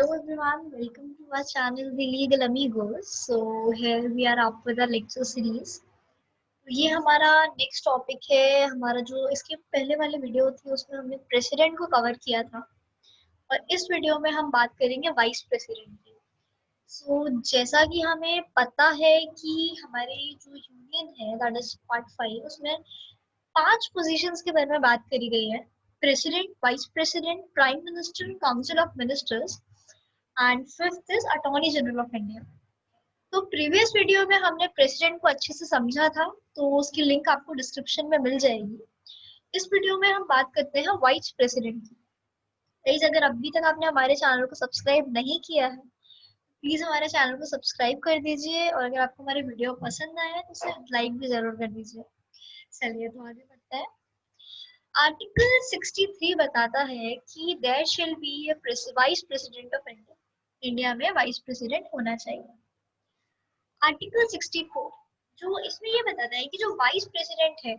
everyone, welcome to our channel The Legal Amigos. So here we are up with a lecture series. तो ये हमारा next topic है। हमारा जो इसके पहले वाली वीडियो थी उसमें हमने प्रेसिडेंट को कवर किया था और इस वीडियो में हम बात करेंगे वाइस प्रेसिडेंट की। जैसा कि हमें पता है कि हमारी जो यूनियन है दैट इज पार्ट 5 उसमें 5 पोजीशंस के बारे में बात करी गई है। President, vice president, prime minister, council of ministers and fifth is attorney general of India. तो प्रीवियस वीडियो में हमने प्रेसिडेंट को अच्छे से समझा था, तो उसकी लिंक आपको डिस्क्रिप्शन में मिल जाएगी। इस वीडियो में हम बात करते हैं वाइस प्रेसिडेंट की। गाइस, अगर अभी तक आपने हमारे चैनल को सब्सक्राइब नहीं किया है, प्लीज हमारे चैनल को सब्सक्राइब कर दीजिए और अगर आपको हमारे वीडियो पसंद आए तो उसे लाइक भी जरूर कर दीजिए। चलिए तो आगे बढ़ते हैं। आर्टिकल 63 बताता है कि there shall be a vice president of India. India में वाइस प्रेसिडेंट होना चाहिए। आर्टिकल 64 जो इसमें ये बताता है कि जो वाइस प्रेसिडेंट है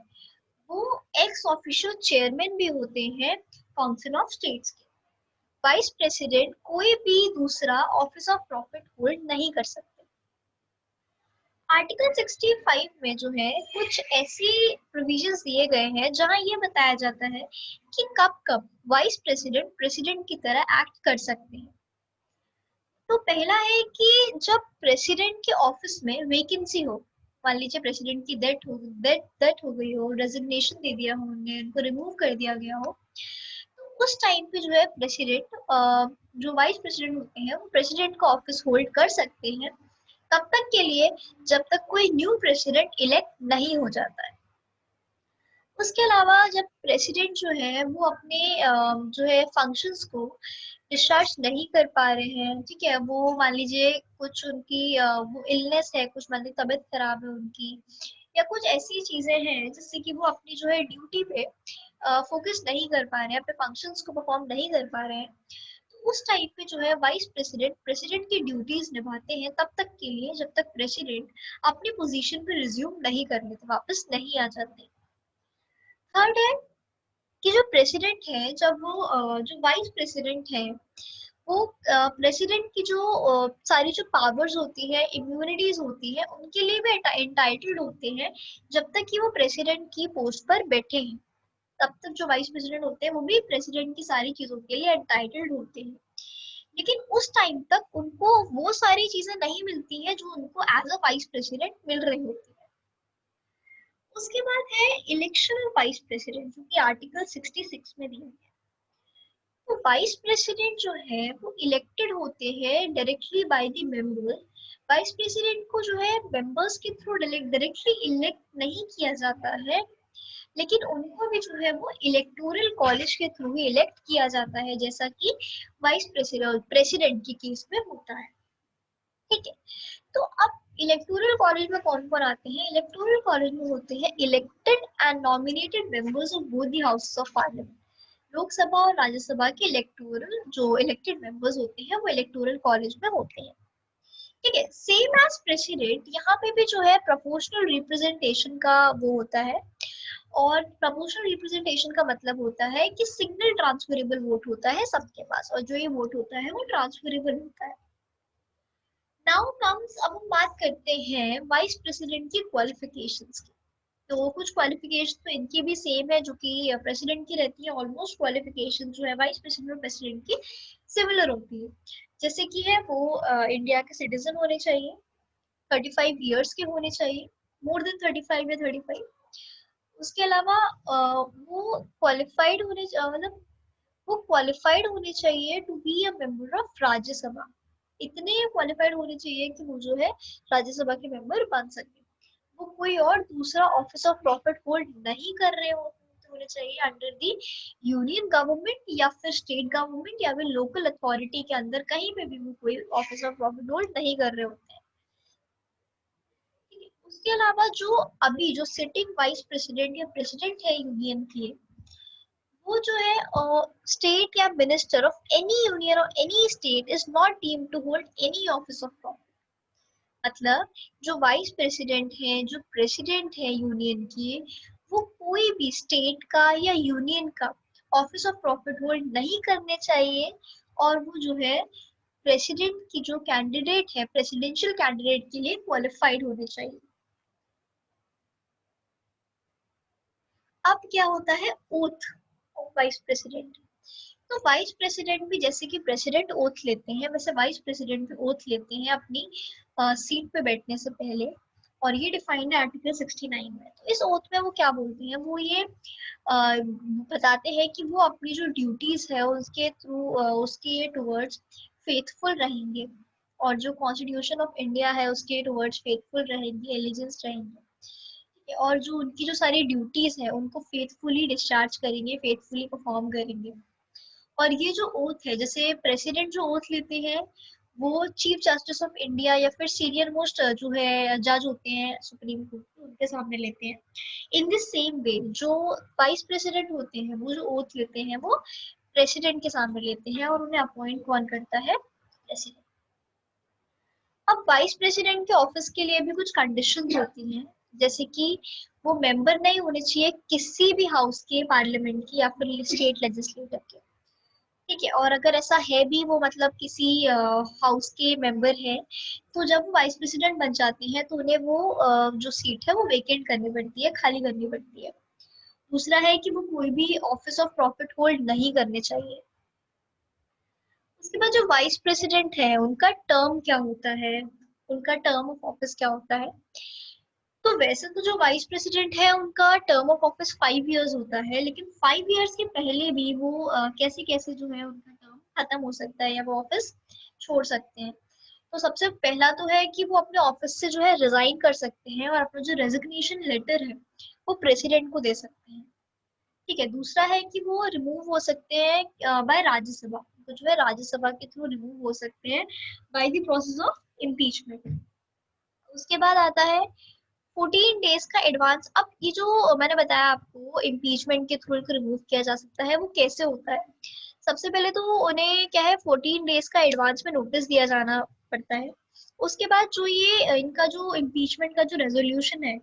वो एक्स ऑफिशियल चेयरमैन भी होते हैं काउंसिल ऑफ स्टेट्स के। वाइस प्रेसिडेंट कोई भी दूसरा ऑफिस ऑफ प्रॉफिट होल्ड नहीं कर सकते। आर्टिकल 65 में जो है कुछ ऐसी प्रोविजंस दिए गए हैं जहां ये बताया जाता है कि कब कब वाइस प्रेसिडेंट प्रेसिडेंट की तरह एक्ट कर सकते हैं। तो पहला है कि जब प्रेसिडेंट के ऑफिस में वेकेंसी हो, मान लीजिए प्रेसिडेंट की डेथ हो गई हो, रेजिग्नेशन दे दिया हो, उन्हें उनको रिमूव कर दिया गया हो, तो उस टाइम पे जो है प्रेसिडेंट जो वाइस प्रेसिडेंट होते हैं वो प्रेसिडेंट का ऑफिस होल्ड कर सकते हैं तब तक के लिए जब तक कोई न्यू प्रेसिडेंट इलेक्ट नहीं हो जाता है। उसके अलावा जब प्रेसिडेंट जो है वो अपने जो है फंक्शंस को डिस्चार्ज नहीं कर पा रहे हैं, ठीक है, वो मान लीजिए कुछ उनकी वो इलनेस है, कुछ मान लीजिए तबीयत खराब है उनकी, या कुछ ऐसी चीजें हैं जिससे कि वो अपनी जो है ड्यूटी पे फोकस नहीं कर पा रहे हैं, अपने फंक्शंस को परफॉर्म नहीं कर पा रहे हैं, तो उस टाइप पे जो है वाइस प्रेसिडेंट प्रेसिडेंट की ड्यूटीज निभाते हैं तब तक के लिए जब तक प्रेसिडेंट अपनी पोजीशन पे रिज्यूम नहीं कर लेते, वापस नहीं आ जाते। थर्ड है कि जो प्रेसिडेंट है जब वो जो वाइस प्रेसिडेंट है वो प्रेसिडेंट की जो सारी जो पावर्स होती है, इम्यूनिटीज होती है, उनके लिए भी एंटाइटल्ड होते हैं जब तक कि वो प्रेसिडेंट की पोस्ट पर बैठे हैं। तब तक जो वाइस प्रेसिडेंट होते हैं वो भी प्रेसिडेंट की सारी चीजों के लिए एंटाइटल्ड होते हैं, लेकिन उस टाइम तक उनको वो सारी चीजें नहीं मिलती है जो उनको एज अ वाइस प्रेसिडेंट मिल रही होती है। उसके बाद है इलेक्शन ऑफ वाइस प्रेसिडेंट जो कि आर्टिकल 66 में दिया गया है। तो वाइस प्रेसिडेंट जो है वो इलेक्टेड होते हैं directly by the member. Vice president को जो है मेंबर्स के थ्रू डायरेक्टली इलेक्ट नहीं किया जाता है, लेकिन उनको भी जो है वो इलेक्टोरल कॉलेज के थ्रू ही इलेक्ट किया जाता है, जैसा कि वाइस प्रेसिडेंट की केस में होता है। ठीक है, तो अब इलेक्टोरल कॉलेज में कौन कौन आते हैं? इलेक्टोरल कॉलेज में होते हैं elected and nominated members of both the houses of parliament. Lok Sabha और राज्यसभा के इलेक्टोरल जो इलेक्टेड मेंबर्स होते हैं वो इलेक्टोरल कॉलेज में होते हैं। ठीक है, सेम एज प्रेसिडेंट यहाँ पे भी जो है प्रोपोर्शनल रिप्रेजेंटेशन का वो होता है, और प्रोपोर्शनल रिप्रेजेंटेशन का मतलब होता है कि सिंगल ट्रांसफरेबल वोट होता है सबके पास, और जो ये वोट होता है वो ट्रांसफरेबल होता है। नाउ कम्स, अब हम बात करते हैं वाइस प्रेसिडेंट की क्वालिफिकेशंस की। तो कुछ क्वालिफिकेशन तो इनकी भी सेम है जो कि प्रेसिडेंट की रहती है। ऑलमोस्ट क्वालिफिकेशन जो है वाइस प्रेसिडेंट और प्रेसिडेंट की सिमिलर होती है, जैसे कि है वो इंडिया के सिटीजन होने चाहिए, 35 ईयर्स के होने चाहिए, मोर देन 35 या 35। उसके अलावा वो क्वालिफाइड होने मतलब वो क्वालिफाइड होने चाहिए to be a member of Rajya Sabha. इतने क्वालिफाइड होने चाहिए कि वो जो है राज्यसभा के मेंबर बन सके। वो कोई और दूसरा ऑफिस ऑफ प्रॉफिट होल्ड नहीं कर रहे होने चाहिए अंडर दी यूनियन गवर्नमेंट या फिर स्टेट गवर्नमेंट या फिर लोकल अथॉरिटी के अंदर, कहीं पे भी वो कोई ऑफिस ऑफ प्रॉफिट होल्ड नहीं कर रहे होते हैं। ठीक है, उसके अलावा जो अभी जो सिटिंग वाइस प्रेसिडेंट या प्रेसिडेंट है यूनियन की, वो जो है स्टेट या मिनिस्टर ऑफ एनी यूनियन और any state is not deemed to hold any office of profit. मतलब जो वाइस प्रेसिडेंट है, जो प्रेसिडेंट है यूनियन की, वो कोई भी स्टेट का या यूनियन का ऑफिस ऑफ प्रॉफिट होल्ड नहीं करने चाहिए, और वो जो है प्रेसिडेंट की जो कैंडिडेट है प्रेसिडेंशियल कैंडिडेट के लिए क्वालिफाइड होने चाहिए। अब क्या होता है ओथ ऑफ वाइस प्रेसिडेंट। तो वाइस प्रेसिडेंट भी जैसे कि प्रेसिडेंट ओथ लेते हैं वैसे वाइस प्रेसिडेंट भी ओथ लेते हैं अपनी सीट पे बैठने से पहले, और ये डिफाइंड है आर्टिकल 69 में। तो इस ओथ में वो क्या बोलते हैं, वो ये बताते हैं कि वो अपनी जो ड्यूटीज है उसके थ्रू उसके टुवर्ड्स फेथफुल रहेंगे, और जो कॉन्स्टिट्यूशन ऑफ इंडिया है उसके टुवर्ड्स फेथफुल रहेंगे, एलिजेंस रहेंगे, और जो उनकी जो सारी ड्यूटीज है उनको फेथफुली डिस्चार्ज करेंगे, फेथफुली परफॉर्म करेंगे। और ये जो ओथ है, जैसे प्रेसिडेंट जो ओथ लेते हैं वो चीफ जस्टिस ऑफ इंडिया या फिर सीनियर मोस्ट जो है जज होते हैं सुप्रीम कोर्ट के, उनके सामने लेते हैं। इन दिस सेम वे जो वाइस प्रेसिडेंट होते हैं वो जो ओथ लेते हैं वो प्रेसिडेंट के सामने लेते हैं, और उन्हें अपॉइंट कौन करता है, प्रेसिडेंट। अब वाइस प्रेसिडेंट के ऑफिस के लिए भी कुछ कंडीशंस होती हैं, जैसे कि वो मेंबर नहीं होने चाहिए किसी भी हाउस के, पार्लियामेंट की या फिर स्टेट लेजिस्लेटर के। ठीक है, और अगर ऐसा है भी वो मतलब किसी हाउस के मेंबर है, तो जब वो वाइस प्रेसिडेंट बन जाते हैं तो उन्हें वो जो सीट है वो वेकेंट करनी पड़ती है, खाली करनी पड़ती है। दूसरा है कि वो कोई भी ऑफिस ऑफ प्रॉफिट होल्ड नहीं करने चाहिए। उसके बाद जो वाइस प्रेसिडेंट है उनका टर्म क्या होता है, उनका टर्म ऑफ ऑफिस क्या होता है। तो वैसे तो जो वाइस प्रेसिडेंट है उनका टर्म ऑफ ऑफिस 5 इयर्स होता है, लेकिन 5 इयर्स के पहले भी वो कैसे कैसे जो है उनका टर्म खत्म हो सकता है या वो ऑफिस छोड़ सकते हैं। तो सबसे पहला तो है कि वो अपने ऑफिस से जो है रिजाइन कर सकते हैं, और अपना जो रेजिग्नेशन लेटर है वो प्रेसिडेंट को दे सकते हैं। ठीक है, दूसरा है कि वो रिमूव हो सकते हैं बाय राज्यसभा, तो जो है राज्यसभा के थ्रू रिमूव हो सकते हैं by the process of impeachment. उसके बाद आता है 14 डेज का एडवांस। अब ये जो मैंने बताया आपको इम्पीचमेंट के थ्रू इनको रिमूव किया जा सकता है, वो कैसे होता है। सबसे पहले तो उन्हें क्या है 14 डेज का एडवांस में नोटिस दिया जाना पड़ता है। उसके बाद जो ये इनका जो इम्पीचमेंट का जो रेजोल्यूशन है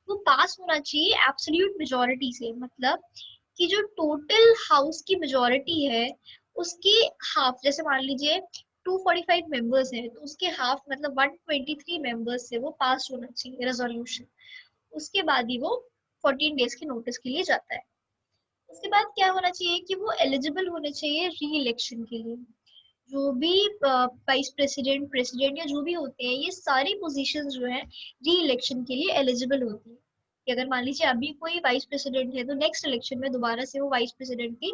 वो पास होना चाहिए एब्सोल्यूट मेजोरिटी से, मतलब कि जो टोटल हाउस की मेजोरिटी है उसकी हाफ, जैसे मान लीजिए 245 मेंबर्स है तो उसके हाफ मतलब 123 मेंबर्स से वो पास होना चाहिए रेजोल्यूशन। उसके बाद ही वो 14 डेज के नोटिस के लिए जाता है। उसके बाद क्या होना चाहिए कि वो एलिजिबल होने चाहिए री इलेक्शन के लिए। जो भी वाइस प्रेसिडेंट प्रेसिडेंट या जो भी होते हैं ये सारी पोजीशंस जो है री इलेक्शन के लिए एलिजिबल होती है, कि अगर मान लीजिए अभी कोई वाइस प्रेसिडेंट है तो नेक्स्ट इलेक्शन में दोबारा से वो वाइस प्रेसिडेंट की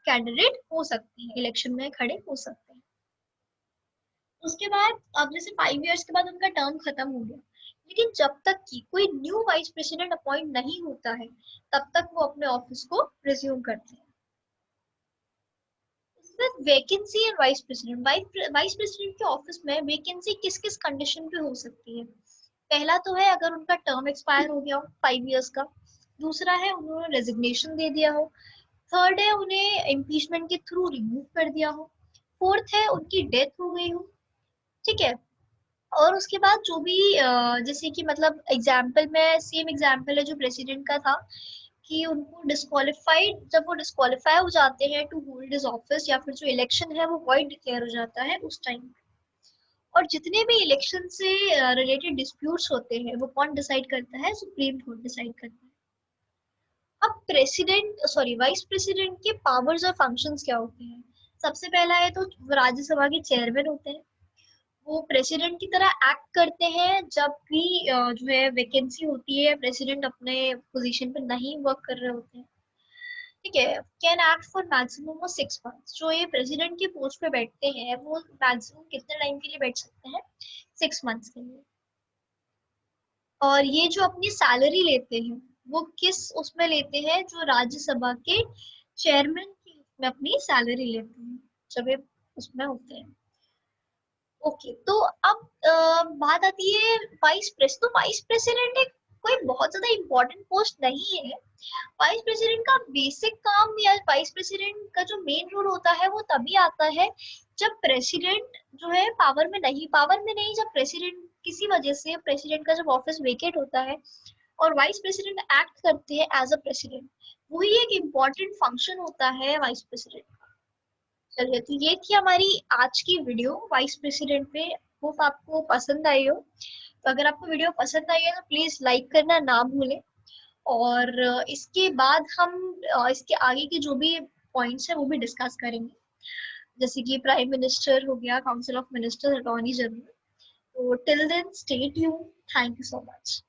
कैंडिडेट हो सकते हैं, इलेक्शन में खड़े हो सकते हैं। उसके बाद अब जैसे 5 इयर्स के बाद उनका टर्म खत्म हो गया, लेकिन जब तक कि कोई न्यू वाइस प्रेसिडेंट अपॉइंट नहीं होता है तब तक वो अपने ऑफिस को रिज्यूम करते हैं। उसके बाद vacancy and vice president, vice president के ऑफिस में वैकेंसी किस किस कंडीशन पे हो सकती है। पहला तो है अगर उनका टर्म एक्सपायर हो गया हो 5 इयर्स का। दूसरा है उन्होंने रेजिग्नेशन दे दिया हो। थर्ड है उन्हें इम्पीचमेंट के थ्रू रिमूव कर दिया हो। फोर्थ है उनकी डेथ हो गई हो। ठीक है, और उसके बाद जो भी जैसे कि मतलब एग्जाम्पल में सेम एग्जाम्पल है जो प्रेसिडेंट का था, कि उनको डिस्क्वालिफाइड, जब वो डिस्क्वालीफाई हो जाते हैं टू होल्ड हिज ऑफिस, या फिर जो इलेक्शन है वो वॉइड डिक्लेयर हो जाता है उस टाइम। और जितने भी इलेक्शन से रिलेटेड डिस्प्यूट्स होते हैं वो कौन डिसाइड करता है, सुप्रीम कोर्ट डिसाइड करता है। अब प्रेसिडेंट सॉरी वाइस प्रेसिडेंट के पावर्स और फंक्शंस क्या होते हैं। सबसे पहला है तो राज्यसभा के चेयरमैन होते हैं। वो प्रेसिडेंट की तरह एक्ट करते हैं जब भी जो है वैकेंसी होती है, प्रेसिडेंट अपने पोजीशन पे नहीं वर्क कर रहे होते हैं। ठीक है, can act for maximum of 6 months. जो ये प्रेसिडेंट की पोस्ट पे बैठते हैं वो मैक्सिमम कितने टाइम के लिए बैठ सकते हैं, 6 मंथ्स के लिए। और ये जो अपनी सैलरी लेते हैं वो किस उसमें लेते हैं, जो राज्यसभा के चेयरमैन की उसमें अपनी सैलरी लेते हैं जब ये उसमें होते हैं। ओके, तो अब बात आती है तो वाइस प्रेसिडेंट एक कोई बहुत ज्यादा इम्पोर्टेंट पोस्ट नहीं है। वाइस प्रेसिडेंट का बेसिक काम या वाइस प्रेसिडेंट का जो मेन रोल होता है वो तभी आता है जब प्रेसिडेंट जो है पावर में नहीं, जब प्रेसिडेंट किसी वजह से प्रेसिडेंट का जब ऑफिस वेकेट होता है और वाइस प्रेसिडेंट एक्ट करते हैं एज अ प्रेसिडेंट, वही एक इम्पोर्टेंट फंक्शन होता है वाइस प्रेसिडेंट। चलिए, तो ये थी हमारी आज की वीडियो वाइस प्रेसिडेंट पे। होप आपको पसंद आई हो। तो अगर आपको वीडियो पसंद आई है तो प्लीज लाइक करना ना भूलें। और इसके बाद हम इसके आगे के जो भी पॉइंट्स है वो भी डिस्कस करेंगे, जैसे कि प्राइम मिनिस्टर हो गया, council of ministers, attorney general. तो till then stay tuned. Thank you so much.